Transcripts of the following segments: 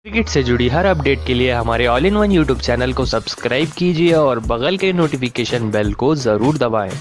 Cricket से जुड़ी हर update के लिए हमारे all in one YouTube channel को सब्सक्राइब कीजिए और बगल के नोटिफिकेशन बेल को जरूर दबाएं।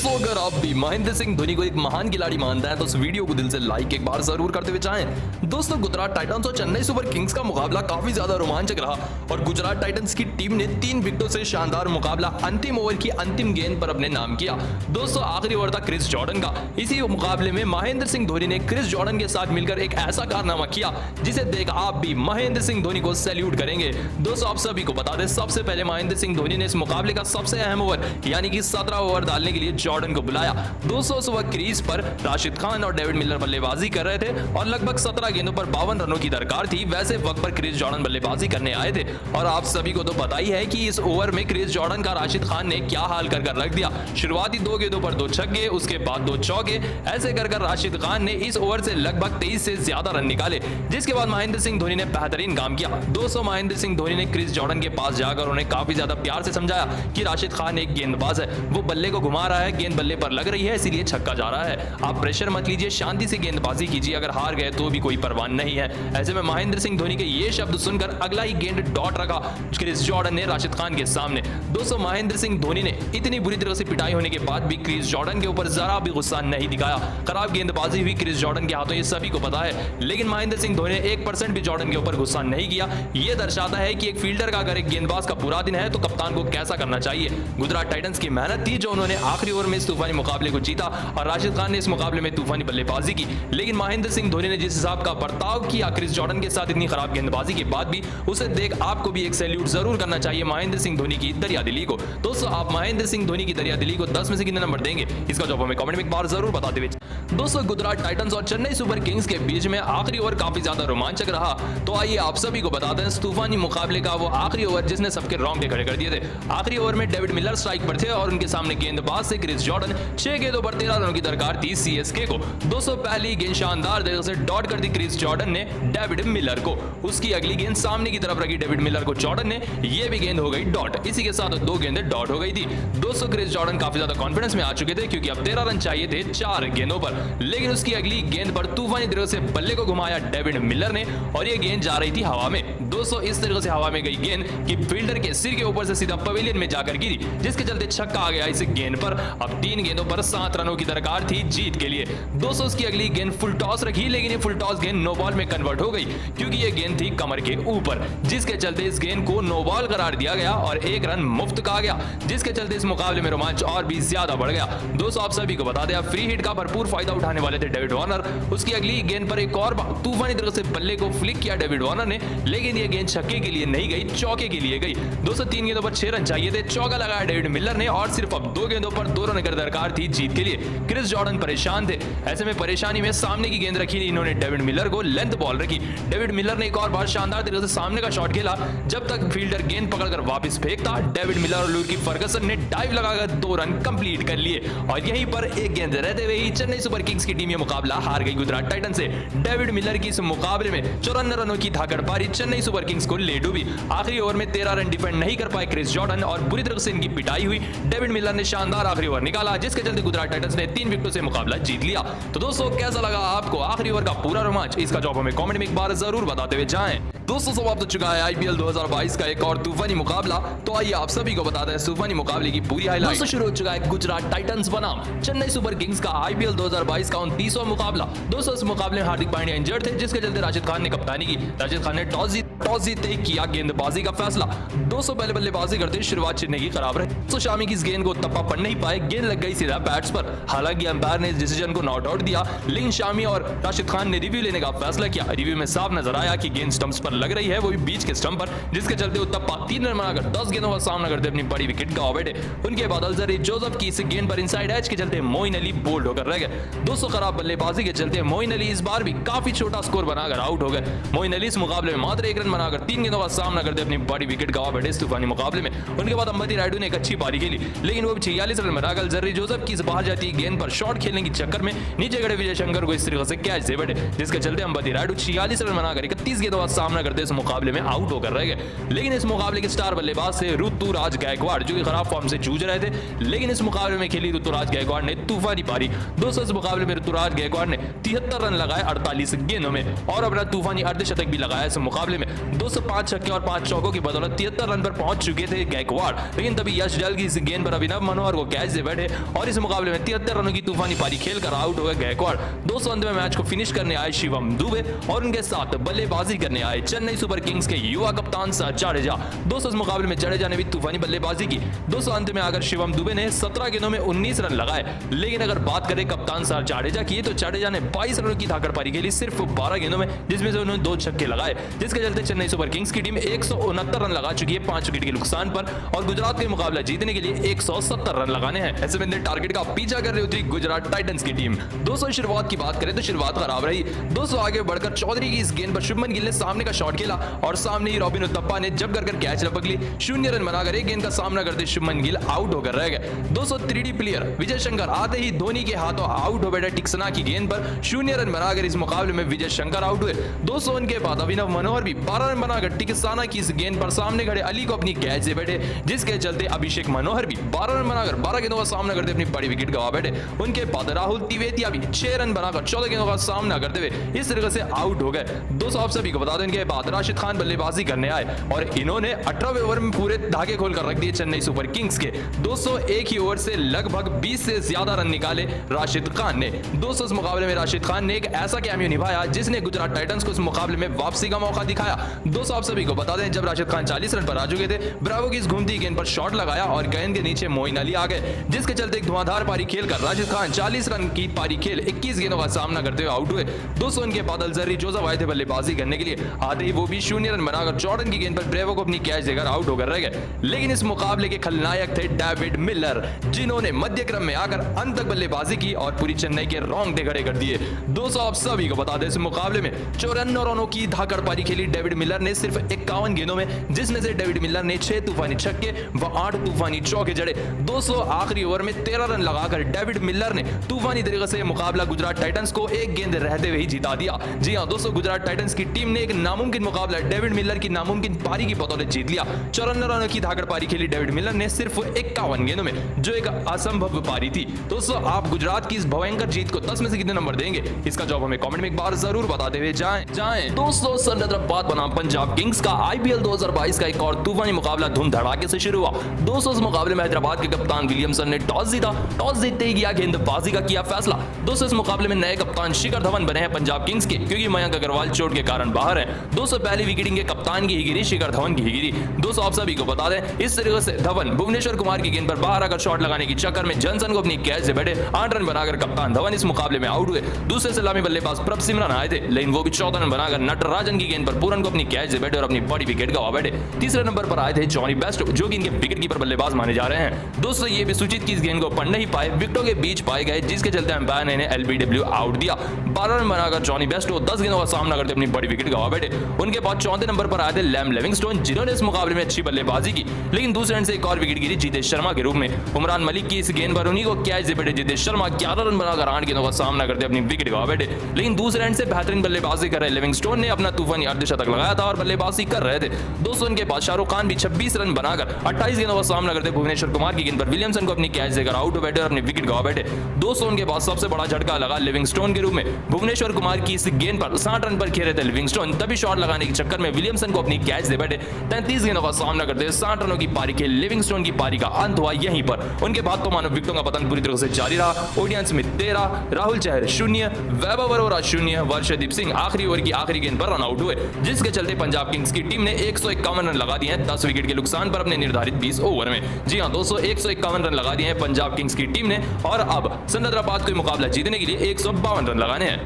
तो अगर आप भी महेंद्र सिंह धोनी को एक महान खिलाड़ी मानते हैं तो इस वीडियो को दिल से लाइक एक बार जरूर करते हुए चाहें। दोस्तों, गुजरात टाइटंस और चेन्नई सुपर किंग्स का मुकाबला काफी ज्यादा रोमांचक रहा और गुजरात टाइटंस की टीम ने 3 विकेटों से शानदार मुकाबला अंतिम ओवर की अंतिम गेंद पर अपने नाम किया। दोस्तों, आखिरी ओवर था क्रिस जॉर्डन का। इसी मुकाबले में महेंद्र सिंह धोनी ने क्रिस जॉर्डन के साथ मिलकर एक ऐसा कारनामा किया जिसे देख आप भी महेंद्र सिंह धोनी को सैल्यूट करेंगे। दोस्तों, आप सभी को बता दें, सबसे पहले महेंद्र सिंह धोनी ने इस मुकाबले का सबसे अहम ओवर यानी कि 17 ओवर डालने के लिए जॉर्डन को बुलाया। दोस्तों, उस वक्त क्रीज पर राशिद खान और डेविड मिलर बल्लेबाजी कर रहे थे और लगभग 17 गेंदों पर 52 रनों की दरकार थी। वैसे वक्त पर क्रिस जॉर्डन बल्लेबाजी करने आए थे और आप सभी को तो पता ही है कि इस ओवर में क्रिस जॉर्डन का राशिद खान ने क्या हाल कर रख दिया। शुरुआती 2 गेंदों पर 2 छक्के, उसके बाद 2 चौके, ऐसे कर राशिद खान ने इस ओवर से लगभग 23 से ज्यादा रन निकाले, जिसके बाद महेंद्र सिंह धोनी ने बेहतरीन काम किया। दोस्तों, महेंद्र सिंह धोनी ने क्रिस जॉर्डन के पास जाकर उन्हें काफी ज्यादा प्यार से समझाया कि राशिद खान एक गेंदबाज है, वो बल्ले को घुमा रहा है, गेंद बल्ले पर लग रही है, इसीलिए छक्का जा रहा है। आप प्रेशर मत लीजिए, शांति से गेंदबाजी कीजिए, अगर हार गए तो भी कोई परवाह नहीं है। ऐसे में महेंद्र सिंह धोनी के ये शब्द सुनकर अगला ही गेंद डॉट रखा क्रिस जॉर्डन ने राशिद खान के सामने। दोस्तों, महेंद्र सिंह धोनी ने इतनी बुरी तरह से पिटाई होने के बाद भी क्रिस जॉर्डन के ऊपर जरा भी गुस्सा नहीं दिखाया। खराब गेंदबाजी हुई क्रिस जॉर्डन के हाथों, ये सभी को पता है, लेकिन महेंद्र सिंह धोनी ने 1% भी जॉर्डन के ऊपर गुस्सा नहीं किया। यह दर्शाता है कि एक फील्डर का अगर एक गेंदबाज का बुरा दिन है तो कप्तान को कैसा करना चाहिए। गुजरात टाइटंस की मेहनत थी जो उन्होंने आखिरी ओवर में इस तूफानी मुकाबले को जीता और राशिद खान ने इस मुकाबले में तूफानी बल्लेबाजी की, लेकिन महेंद्र सिंह धोनी ने जिस हिसाब का बर्ताव किया क्रिस जॉर्डन के साथ इतनी खराब गेंदबाजी के बाद भी, उसे देख आपको भी एक सैल्यूट जरूर करना चाहिए महेंद्र सिंह धोनी की दरियादिली को। दोस्तों, आप महेंद्र सिंह धोनी की दरियादिली को 10 में से कितने नंबर देंगे, इसका जवाब हमें कमेंट में एक बार जरूर बता दें। दोस्तों, गुजरात टाइटंस और चेन्नई सुपर किंग्स के बीच में आखिरी ओवर काफी ज्यादा रोमांचक रहा, तो आइए आप सभी को बता दें तूफानी मुकाबले का वो आखिरी ओवर जिसने सबके रोंगटे खड़े कर दिए थे। आखिरी ओवर में डेविड मिलर स्ट्राइक पर थे और उनके सामने गेंदबाज से क्रिस जॉर्डन। 6 गेंदों पर 13 रनों की दरकार थी सीएसके को। दोस्तों, पहली गेंद शानदार तरीके से डॉट कर दी क्रिस जॉर्डन ने डेविड मिलर को। उसकी अगली गेंद सामने की तरफ रखी डेविड मिलर को जॉर्डन ने, ये भी गेंद हो गई डॉट। इसी के साथ 2 गेंदें डॉट हो गई थी। दोस्तों, क्रिस जॉर्डन काफी ज्यादा कॉन्फिडेंस में आ चुके थे क्योंकि अब 13 रन चाहिए थे 4 गेंदों पर, लेकिन उसकी अगली गेंद पर तूफानी तरीके से बल्ले को घुमाया डेविड मिलर ने और ये गेंद जा रही थी हवा में। दोस्तों, इस तरीके से हवा में गई गेंद कि फील्डर के सिर के ऊपर से सीधा पवेलियन में जाकर गिरी, जिसके चलते छक्का आ गया इस गेंद पर। अब 3 गेंदों पर 7 रनों की दरकार थी जीत के लिए। दोस्तों, उसकी अगली गेंद फुल टॉस रखी, लेकिन ये फुल टॉस गेंद नो बॉल में कन्वर्ट हो गई क्योंकि ये गेंद थी कमर के ऊपर, जिसके चलते इस गेंद को नो बॉल करार दिया गया और 1 रन मुफ्त कहा गया, जिसके चलते इस मुकाबले में रोमांच और भी ज्यादा बढ़ गया। दोस्तों, आप सभी को बता दें, फ्री हिट का भरपूर फायदा उठाने वाले थे डेविड वार्नर। उसकी अगली गेंद पर एक और तूफानी तरह से बल्ले को फ्लिक किया डेविड वार्नर ने, लेकिन ये गेंद छक्के के लिए नहीं गई, चौके के लिए गई। दोस्तों, 3 गेंदों पर 6 रन चाहिए थे, चौका लगाया डेविड मिलर ने और सिर्फ अब 2 गेंदों पर 2 रन की दरकार थी जीत के लिए। क्रिस जॉर्डन परेशान थे। ऐसे में परेशानी में सामने की गेंद रखी, इन्होंने डेविड मिलर को लेंथ बॉल रखी। डेविड मिलर ने एक और बार शानदार तरीके से सामने का शॉट खेला। जब तक फील्डर गेंद पकड़कर वापस फेंकता, डेविड मिलर और लुकी फर्गसन ने डाइव लगाकर 2 रन कंप्लीट कर लिए और यहीं पर एक गेंद रहते हुए ही चेन्नई सुपर किंग्स की टीम ये मुकाबला हार गई गुजरात टाइटन से। डेविड मिलर की इस मुकाबले में 54 रनों की धाकड़ पारी चेन्नई सुपर किंग्स को ले डूबी। आखिरी ओवर में 13 रन डिफेंड नहीं कर पाए क्रिस जॉर्डन और बुरी तरह से इनकी पिटाई हुई। डेविड मिलर ने शानदार आखिरी ओवर निकाला, जिसके चलते गुजरात टाइटंस ने 3 विकेटों से मुकाबला जीत लिया। तो दोस्तों, कैसा लगा आपको आखिरी ओवर का पूरा रोमांच, इसका जवाब हमें कमेंट में एक बार जरूर बताते हुए जाएं। दोस्तों, समाप्त हो चुका है आईपीएल 2022 का एक और तूफानी मुकाबला, तो आइए आप सभी को बताते हैं तूफानी मुकाबले की पूरी हाईलाइट। दोस्तों, शुरू हो चुका है गुजरात टाइटंस बनाम चेन्नई सुपर किंग्स का आईपीएल 2022 का 29वां मुकाबला। दोस्तों, इस मुकाबले में हार्दिक पांड्या इंजर्ड थे, जिसके चलते राशिद खान ने कप्तानी की। राशिद खान ने टॉस जीतते किया गेंदबाजी का फैसला। दोस्तों, पहले बल्लेबाजी करते शुरुआत चेन्नई की खराब रही। तो शामी की इस गेंद को तप्पा पड़ नहीं पाए, गेंद लग गई सीधा बैट्स पर। हालांकि अंपायर ने इस डिसीजन को नॉट आउट दिया, लेकिन शामी और राशिद खान ने रिव्यू लेने का फैसला किया। रिव्यू में साफ नजर आया कि गेंद स्टंप्स पर लग रही है, वो भी बीच के स्टंप पर, जिसके चलते वो तप्पा 3 रन बनाकर 10 गेंदों का सामना करते अपनी बड़ी विकेट गंवा बैठे। उनके बाद अल्जरी जोसेफ की इस गेंद पर इनसाइड एज के चलते मोइन अली बोल्ड होकर रह गए। दोस्तों, खराब बल्लेबाजी के चलते मोइन अली इस बार भी काफी छोटा स्कोर बनाकर आउट हो गए। मोइन अली इस मुकाबले में मात्र 1 रन बनाकर 3 गेंदों का सामना करते अपनी बड़ी विकेट गंवा बैठे इस तूफानी मुकाबले में। उनके बाद अंबती रायडू ने एक अच्छी पारी खेली, लेकिन वो 46 रन बनाकर अल्जरी जोसेफ की बाहर जाती गेंद पर शॉट खेलने के चक्कर में नीचे खड़े विजय शंकर को इस तरीके से कैच दे बैठे, जिसके चलते अंबती रायडू 46 रन बनाकर 31 गेंदों का सामना करते इस मुकाबले में आउट होकर रह गए। लेकिन इस मुकाबले के स्टार बल्लेबाज थे ऋतुराज गायकवाड़, जो कि खराब फॉर्म से जूझ रहे थे। लेकिन इस मुकाबले में खेली ऋतुराज गायकवाड़ ने तूफानी पारी। दोस्तों इस मुकाबले में ऋतुराज गायकवाड़ ने 73 रन लगाए 48 गेंदों में और अपना तूफानी अर्धशतक भी लगाया इस मुकाबले में। 205 छक्के और 5 चौकों की बदौलत 73 रन पर पहुंच चुके थे गायकवाड़। लेकिन तभी यश जल की इस गेंद पर अभिनव मनोहर को कैच से बैठे और इस मुकाबले में 73 रनों की तूफानी पारी खेलकर आउट हो गए गायकवाड़। दोस्तों अंत में मैच को फिनिश करने आए शिवम दुबे और उनके साथ बल्लेबाजी करने आए चेन्नई सुपर किंग्स के युवा कप्तान जाडेजा। दोस्तों इस मुकाबले में जाडेजा ने भी तूफानी बल्लेबाजी की। दोस्तों अंत में आकर शिवम दुबे ने 17 गेंदों में 19 रन लगाए। लेकिन अगर बात करें कप्तान जाडेजा की, तो जाडेजा ने 22 रनों की धाकड़ पारी खेली सिर्फ 12 गेंदों में, जिसमें से उन्होंने 2 छक्के लगाए, जिसके चलते चेन्नई सुपर किंग्स की टीम 169 रन लगा चुकी है 5 विकेट के नुकसान पर और गुजरात के मुकाबला जीतने के लिए 170 रन लगाने हैं। ऐसे में टारगेट का पीछा कर रही उतरी गुजरात टाइटंस की टीम। दोस्तों शुरुआत की बात करें तो शुरुआत खराब रही। दोस्तों आगे बढ़कर चौधरी की इस गेंद पर शुभमन गिल ने सामने का शॉट खेला और सामने ही रॉबिन उथप्पा ने जब कर कैच लपक ली। 0 रन बनाकर एक गेंद का सामना करते शुभमन गिल आउट होकर रह गए। दोस्तों 3D प्लेयर विजय शंकर आते ही धोनी के हाथों आउट हो बैठे टिक्सना की गेंद पर 0 रन बनाकर इस मुकाबले में विजय शंकर आउट हुए। दोस्तों उनके बाद अभिनव मनोहर भी 12 रन बनाकर टिक्सना की इस गेंद पर सामने खड़े अली को अपनी कैच से बैठे, जिसके चलते अभिषेक मनोहर भी 12 रन बनाकर 12 गेंदों का सामना करते अपनी बड़ी विकेट गवा बैठे। उनके बाद राहुल तिवेतिया भी 6 रन बनाकर 14 गेंदों का सामना करते हुए इस तरीके से आउट हो गए। दोस्तों आप सभी को बता दें इनके बाद राशिद खान बल्लेबाजी करने आए और इन्होंने 18वें ओवर में पूरे धागे खोलकर रख दिए चेन्नई सुपर किंग्स के। दोस्तों एक ही ओवर से लगभग 20 से ज्यादा रन निकाले राशिद खान ने। दोस्तों इस मुकाबले में राशिद खान ने एक ऐसा कैमियो निभाया जिसने गुजरात टाइटंस को इस मुकाबले में वापसी का मौका दिखाया। दोस्तों आप सभी को बता दें जब राशिद खान 40 रन पर आ चुके थे, ब्रावो की इस घूमती गेंद पर शॉट लगाया और गेंद के नीचे मोइन अली आ गए, जिसके चलते एक धुआंधार पारी खेलकर राशिद खान 40 रन की पारी खेल 21 गेंदों का सामना करते हुए आउट हुए। दोस्तों उनके बाद अलजरी जोसेफ आए थे बल्लेबाजी करने के लिए, आते ही वो भी 0 रन बनाकर जॉर्डन की गेंद पर ब्रेवो को अपनी कैच देकर आउट होकर रह गए। लेकिन इस मुकाबले के खलनायक थे डेविड मिलर, जिन्होंने मध्य क्रम में आकर अंत तक बल्लेबाजी की और पूरी चेन्नई के रोंगटे खड़े कर दिए। दोस्तों आप सभी को बता दें इस मुकाबले में 54 रनों की धाकड़ पारी खेली डेविड मिलर ने सिर्फ 51 गेंदों में, जिसमें से डेविड मिलर ने 6 तूफानी छक्के व 8 तूफानी चौके जड़े। दोस्तों आखिरी ओवर में 13 रन लगाकर डेविड मिलर ने तूफानी तरीके से मुकाबला गुजरात टाइटंस को एक गेंद रहते हुए ही जिता दिया। जी हां दोस्तों गुजरात टाइटंस की टीम ने एक नामुमकिन मुकाबला डेविड मिलर की नामुमकिन पारी की बदौलत जीत लिया। 54 रनों की धाकड़ पारी खेली डेविड मिलर ने सिर्फ 51 गेंदों में, जो एक असंभव पारी थी। दोस्तों आप गुजरात की इस भयंकर जीत को 10 में से कितने नंबर देंगे, इसका जवाब हमें कमेंट में एक बार जरूर बताते हुए जाएं। दोस्तों सनराइजर्स बनाम पंजाब किंग्स का IPL 2022 का एक और तूफानी मुकाबला धूम धड़ाके से शुरू हुआ। दोस्तों इस मुकाबले में हैदराबाद के कप्तान विलियमसन ने टॉस जीता, टॉस जीतते ही किया गेंदबाजी का किया फैसला। दोस्तों इस मुकाबले में नए कप्तान शिखर धवन बने हैं पंजाब किंग्स के, क्योंकि मयंक अग्रवाल चोट के कारण बाहर है। दोस्तों पहली विकेटिंग के कप्तान की ही गिरी, शिखर धवन की ही गिरी। दोस्तों आप सभी को बता दें इस तरीके से धवन भुवनेश्वर कुमार की गेंद पर बाहर आकर शॉट लगाने की चक्कर में जॉनसन को अपनी कैच से बैठे 8 रन बनाकर कप्तान धवन इस मुकाबले में आउट हुए। दूसरे सलामी बल्लेबाज प्रभ सिमरन आए थे, लेकिन वो भी 14 रन बनाकर नटराजन की गेंद पर पूरन को अपनी कैच से बैठे और अपनी बड़ी विकेट गवा बैठे। तीसरे नंबर पर आए थे जॉनी बेस्टो, जो कि इनके विकेट कीपर बल्लेबाज माने जा रहे हैं। दोस्तों ये भी सूचित की इस गेंद को पढ़ नहीं पाए, विकेटों के बीच पाए गए, जिसके चलते अंपायर ने इन्हें LBW आउट दिया। 12 रन बनाकर जॉनी बेस्टो 10 गेंदों का सामना करते अपनी बड़ी विकेट गवा बैठे। उनके बाद चौथे नंबर पर आए थे लैम लिविंगस्टोन, जिन्होंने इस मुकाबले में अच्छी बल्लेबाजी की, लेकिन दूसरे एंड से एक और विकेट गिरी जितेश शर्मा के रूप में। उमरान मलिक की इस गेंद पर उन्हीं को कैच से बैठे जितेश शर्मा 11 रन बनाकर 8 गेंदों का सामना करते अपनी विकेट गवा बैठे। लेकिन दूसरे एंड से बेहतरीन बल्लेबाजी कर रहे लिविंगस्टोन ने अपना तूफानी अर्धशतक लगाया था और बल्लेबाजी कर रहे थे। दोस्तों उनके बाद शाहरुख खान भी 26 रन बनाकर 28 गेंदों का सामना करते भुवनेश्वर कुमार की गेंद पर विलियमसन को अपनी कैच देकर आउट हो बैठे और अपनी विकेट गवा बैठे। दोस्तों उनके बाद सबसे बड़ा झटका लगा लिविंगस्टोन के रूप में। भुवनेश्वर कुमार की इस गेंद पर 60 रन पर खेल रहे थे लिविंगस्टोन, तभी शॉट लगाने के चक्कर में विलियमसन को अपनी कैच दे बैठे। 33 गेंदों का सामना करते 60 रनों की पारी खेल लिविंगस्टोन की पारी का अंत हुआ यहीं पर। उनके बाद तो मानो विकेटों का पतन पूरी तरह से जारी रहा। ओडियन स्मिथ 13, राहुल चहर 0, वैभव अरोरा 0, वर्षदीप सिंह आखिरी ओवर की आखिरी गेंद पर रन आउट हुए, जिसके चलते पंजाब किंग्स की टीम ने 151 रन लगा दिए हैं 10 विकेट के नुकसान पर अपने निर्धारित 20 ओवर में। जी हां दोस्तों 151 रन लगा दिए हैं पंजाब किंग्स की टीम ने और अब सनराइजर्स को मुकाबला जीतने के लिए 152 रन लगाने हैं।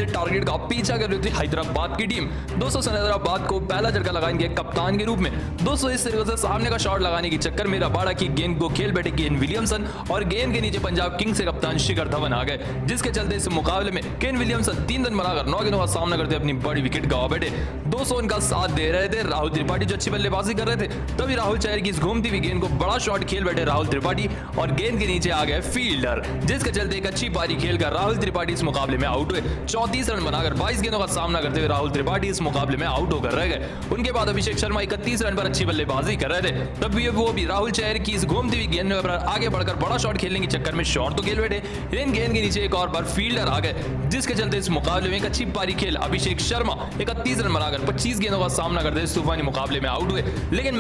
टारगेट का पीछा कर रही थी हैदराबाद की टीम। दोस्तों सनराइजर्स को पहला झटका लगाएंगे कप्तान के रूप में। दोस्तों इस तरीके से सामने का शॉट लगाने के चक्कर में रबाड़ा की गेंद को खेल बैठे केन विलियमसन और गेंद के नीचे पंजाब किंग्स के कप्तान शिखर धवन आ गए, जिसके चलते इस मुकाबले में केन विलियमसन 3 रन बनाकर 9 गेंदों का सामना करते अपनी बड़ी विकेट गवा बैठे। दोस्तों उनका साथ दे रहे थे राहुल त्रिपाठी, जो अच्छी बल्लेबाजी कर रहे थे। तभी राहुल चहर की इस घूमती हुई गेंद को बड़ा शॉट खेल बैठे राहुल त्रिपाठी और गेंद के नीचे आ गए फील्डर, जिसके चलते एक अच्छी पारी खेलकर राहुल त्रिपाठी इस मुकाबले में आउट हुए। 34 रन बनाकर 22 गेंदों का सामना करते हुए राहुल त्रिपाठी इस मुकाबले मुकाबले में आउट होकर रह गए। उनके बाद अभिषेक शर्मा 31 रन पर अच्छी बल्लेबाजी कर रहे थे, तब भी वो भी राहुल चहर की इस घूमती हुई गेंद पर आगे बढ़कर बड़ा शॉट खेलने के चक्कर में शॉट तो खेल बैठे, लेकिन गेंद के नीचे एक और बार फील्डर आ गए, जिसके चलते इस मुकाबले में एक अच्छी पारी खेल अभिषेक शर्मा 31 रन बनाकर 25 गेंदों का सामना करते इस तूफानी मुकाबले में आउट हुए। लेकिन